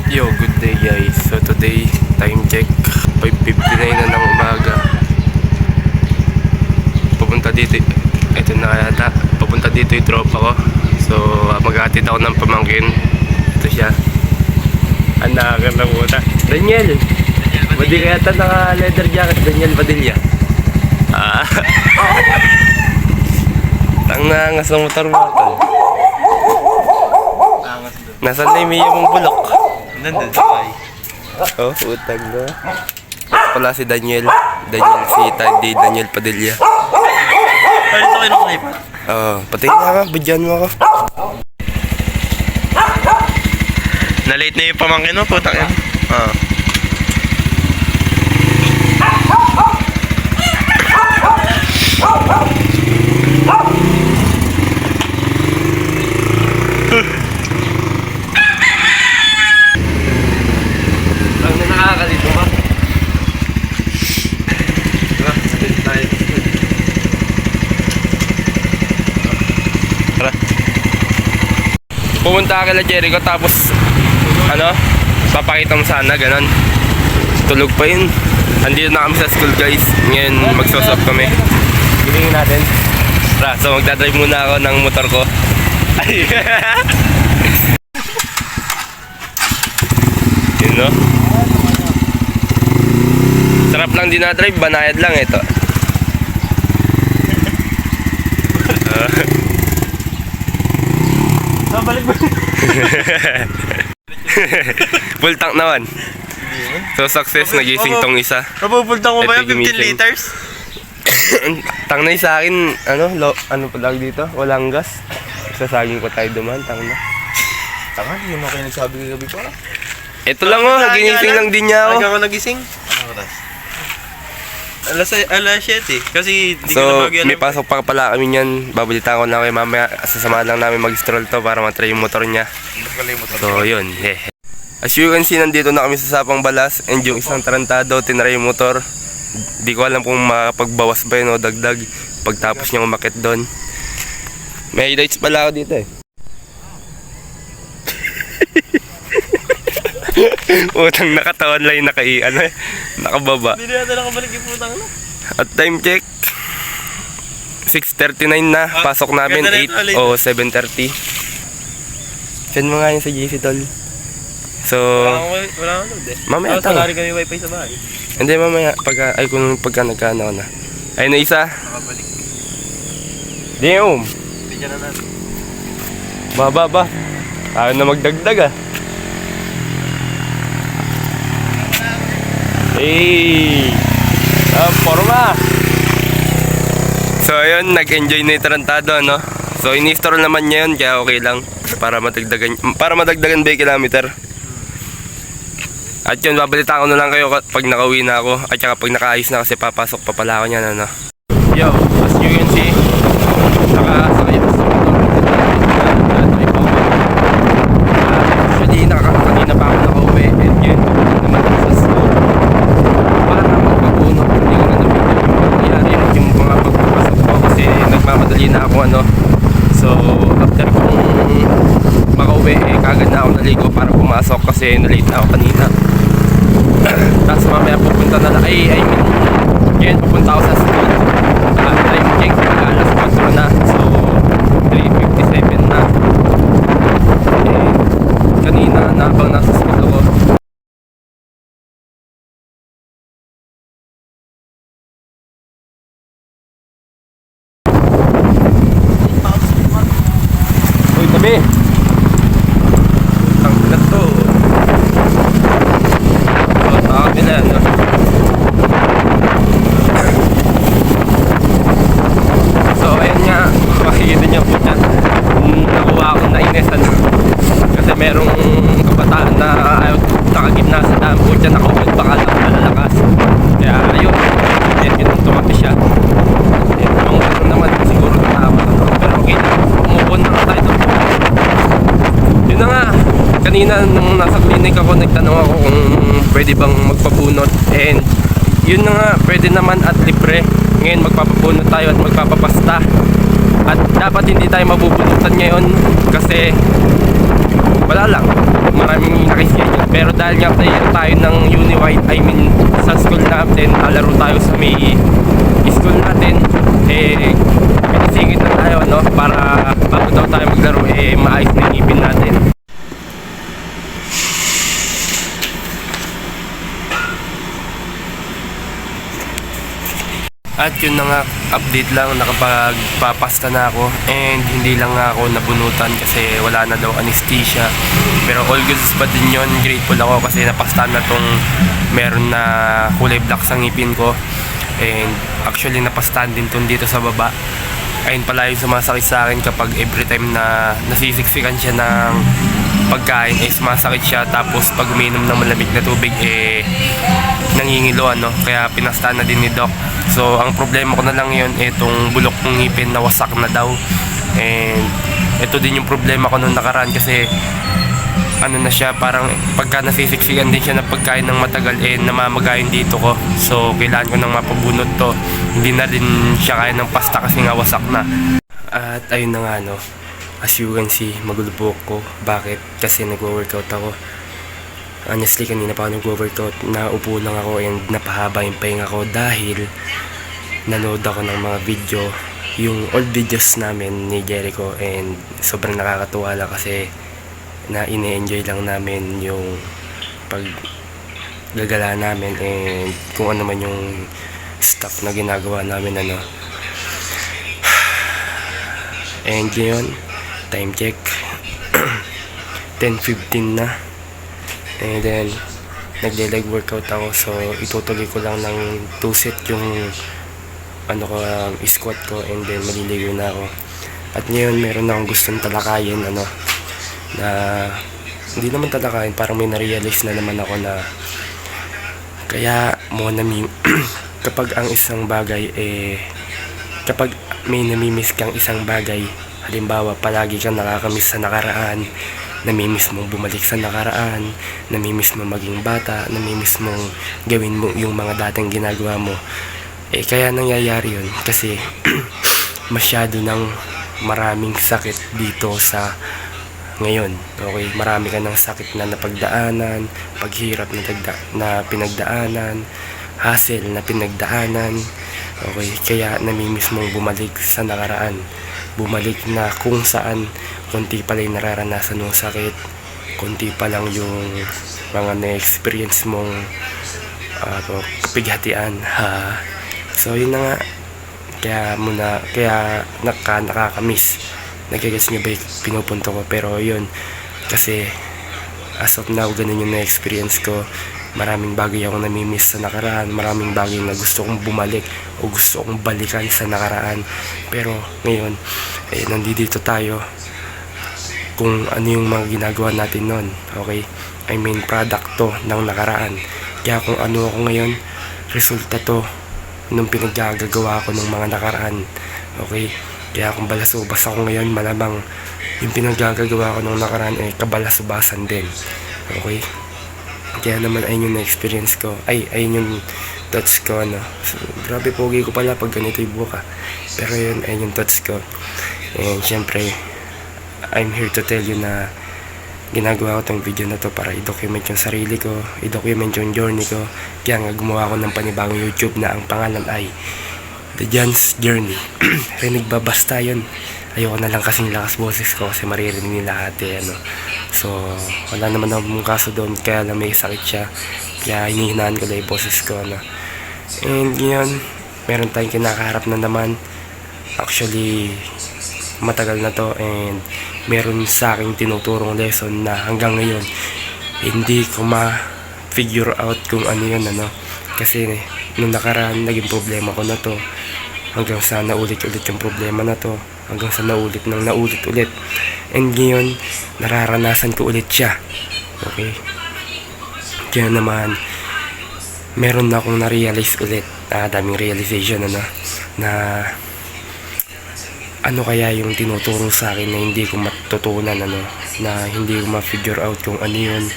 Yo, good day guys. So today, time check 5:59 na ng umaga. Pupunta dito, ito na yata. Pupunta dito yung tropa ko. So maghatid ako ng pamangkin. Ito siya. Anak na muna. Daniel! Hindi kaya ito naka leather jacket. Daniel Padilla. Tangangas ng motor mo. Nasaan na yung Mia mong bulok? Nandun sa bay. Oh, utang na. Pala si Daniel. Si Daniel Padilla. Ay, ito kayo nakalipat. Pati na ka. Badyan mo ako. Na-late na yung pamangkin mo, putang yan. Lang na nakakalito ba? Salit tayo. Tara. Pumunta ka kala Jericho tapos papakita mo sana ganon. Tulog pa yun. Andito na kami sa school guys. Ngayon magsosop kami. Gilingin natin. Tara, so magdadrive muna ako ng motor ko. Ay. Yun no? Sarap lang din na drive, banayad lang ito. Balik ba? Full tank naman. So success, nagising tong isa. Napupultang mo ba Ito yung 15 gumising. liters? Tang na sa akin, ano pa lang dito? Walang gas. Sasaging ko tayo duman, tang na. Tanga, hindi mo kayo nagsabi kagabi pa. Ito lang ginising lang din niya ako. Hanggang ako nagising? Ano oras? Alas 7 kasi hindi ko So, na bagyan. may pasok pa pala kami niyan. Babalitaan ko na kayo mamaya. Sasamahan lang namin mag-stroll to para matry yung motor niya. So, yun. Yeah. As you can see, nandito na kami sa Sapang Balas. And yung isang tarantado, tinry yung motor. Di ko alam kung makapagbawas ba yun o dagdag. Pagtapos niya umakit doon. May lights pala ako dito eh. Utang nakatawan lang yung nakababa. Hindi na nakabalik yung putang na. At time check 6:39 na. Pasok namin 8 o 7:30. Send mo nga yun sa GC tol. So Wala akong load eh. mamaya Wala tayo. rin kami wifi sa bahay. Hindi mamaya pagka nagkano na. Ayun na isa. Nakabalik. Damn. Hindi dyan na natin. Ba. Ayaw na magdagdag ah. Hey! Forma! So ayun, nag-enjoy na yung tarantado, ano? So in-install naman niya yun, kaya okay lang. Para madagdagan ba yung kilometer. At yun, babalitaan ko na lang kayo pag nakauwi na ako. At saka pag nakaayos na kasi papasok pa pala ako niyan, ano? Yo, as you can see, nakasakay na sa motor. Actually, kanina pa ako nakauwi. And yun, naman ako sa school. Para magpapuno. Hindi ko na nangyari yung mga pagpapasok ko kasi nagmamadali na ako, ano. So, after kong makauwi, kagad na ako naligo para pumasok kasi na-late na ako kanina. Tapos mamaya pupunta na lang. Ngayon pupunta ako sa school. Time check, alas 4 na. So, 3:57 na. Kanina, habang nasa school ako, uy, tabi! Ang pilat to. So, nakakapin na yan, no? So, ayun nga. Makikita niyo po dyan. Nakuha akong nainis, ano? Kasi merong kabataan na ayaw nakagitna sa daan po dyan. Nakaulit baka lang malalakas. Kaya, ayun. Yun, tumabi siya. Yung ano naman, siguro tama. Pero okay na. Umupon na tayo doon. Yun na nga. Kanina nung nasa clinic ako, nagtanong ako kung pwede bang magpabunot. And yun na nga, pwede naman at libre. Ngayon magpapabunot tayo at magpapapasta. At dapat hindi tayo mabubunutan ngayon kasi wala lang, maraming nakischedule. Pero dahil nga player tayo ng Uniwide, I mean sa school natin, lalaro tayo sa may school natin, pinisingit na tayo, no? Para bago daw tayo maglaro, maayos na yung ngipin natin. At yun na nga, update lang, nakapagpapasta na ako and hindi lang nga ako nabunutan kasi wala na daw anesthesia. Pero all goods pa din yun, grateful ako kasi napasta na tong meron na kulay black sa ngipin ko. And actually napastaan din tong dito sa baba. Ayun pala yung sumasakit sa akin kapag every time na nasisiksikan siya ng pagkain, sumasakit siya. Tapos pag uminom ng malamig na tubig, nangingilo, ano? Kaya pinastaan na din ni Doc. So ang problema ko na lang yun, itong bulok ng ngipin na wasak na daw. And ito din yung problema ko nung nakaraan kasi ano na siya, parang pagka nasisiksikan din siya ng pagkain ng matagal, namamagayin dito ko. So kailangan ko nang mapabunot to. Hindi na din siya kaya ng pasta kasi nga wasak na. At ayun na nga, no, as you can see, magulubok ko. Bakit? Kasi nag-workout ako. Honestly, kanina pa ako nag-workout, naupo lang ako and napahaba yung pahinga ko dahil nanood ako ng mga video, yung old videos namin ni Jericho, and sobrang nakakatuwa lang kasi na ine-enjoy lang namin yung paggagala namin and kung ano man yung stuff na ginagawa namin, ano. And yun, time check 10:15 na. And then nagle-leg workout ako, so itutuloy ko lang ng 2 set yung ano ko, squat ko, and then maliligo na ako. At ngayon meron akong gustong talakayin, ano, na hindi naman talakayin, parang may na-realize na naman ako na kaya mo kapag ang isang bagay, kapag may namimiss kang isang bagay, halimbawa palagi kang nakakamiss sa nakaraan, namimiss mong bumalik sa nakaraan, namimiss mong maging bata, namimiss mong gawin mo yung mga dating ginagawa mo, kaya nangyayari yun kasi masyado ng maraming sakit dito sa ngayon. Okay, marami ka ng sakit na napagdaanan, paghirap na pinagdaanan, hassle na pinagdaanan. Okay, kaya namimiss mong bumalik sa nakaraan, bumalik na kung saan konti pa lang nararanasan ng sakit, konti pa lang yung mga na-experience mong kapighatian, ha. So yun na nga, kaya nakakamiss. Nagigets nyo ba yung pinupunto ko? Pero yun, kasi as of now, ganun yung na-experience ko. Maraming bagay ako namimiss sa nakaraan, maraming bagay na gusto kong bumalik o gusto kong balikan sa nakaraan. Pero ngayon, nandito tayo kung ano yung mga ginagawa natin noon. Okay, I mean product to ng nakaraan. Kaya kung ano ako ngayon, resulta to nung pinaggagawa ko ng mga nakaraan. Okay, kaya kung balasubas ako ngayon, malamang yung pinaggagawa ko ng nakaraan kabalasubasan din. Okay, kaya naman ayun yung na-experience ko, ayun yung thoughts ko, ano. So, grabe pogi ko pala pag ganito yung buka, pero yun, ayun yung thoughts ko. And syempre, I'm here to tell you na ginagawa ko tong video na to para i-document yung sarili ko, i-document yung journey ko. Kaya nga gumawa ko ng panibagong YouTube na ang pangalan ay The John's Journey. Rinig ba basta yun? Ayoko na lang kasing lakas boses ko kasi maririnig nila ate, ano. So wala naman akong kaso doon, kaya lang may sakit siya, kaya hinihinaan ko lang yung boses ko, ano. And yun, meron tayong kinakaharap na naman. Actually matagal na to, and meron sa aking tinuturong lesson na hanggang ngayon hindi ko ma-figure out kung ano yun, ano. Kasi nung nakaraan naging problema ko na to, hanggang sa naulit-ulit yung problema na to, hanggang sa naulit-ulit, and ngayon nararanasan ko ulit siya. Okay, kaya naman meron na akong na-realize ulit, daming realization, ano, na ano kaya yung tinuturo sa akin na hindi ko matutunan, ano, na hindi ko ma-figure out kung ano yun,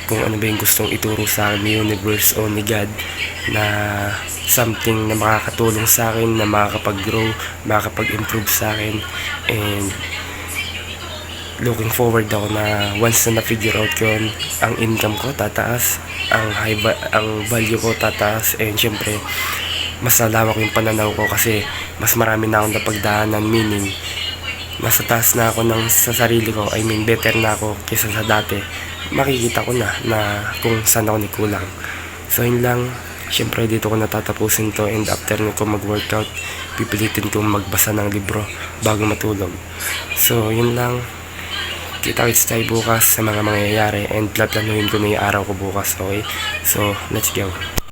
kung ano ba yung gustong ituro sa akin ni universe o ni God, na something na makakatulong sa akin, na makakapag-grow, makakapag-improve sa akin. And looking forward ako na once na na-figure out ko yun, ang income ko tataas, ang value ko tataas, and syempre mas lalawak yung pananaw ko kasi mas marami na akong napagdaanan, meaning nasa taas na ako sa sarili ko, I mean better na ako kaysa sa dati. Makikita ko na kung saan ako nagkulang. So yun lang, syempre dito ko natatapusin to, and after ko mag-workout, pipilitin kong magbasa ng libro bago matulog. So yun lang, kita-kits tayo bukas sa mga mangyayari, and planuhin ko na yung araw ko bukas, okay? So let's go.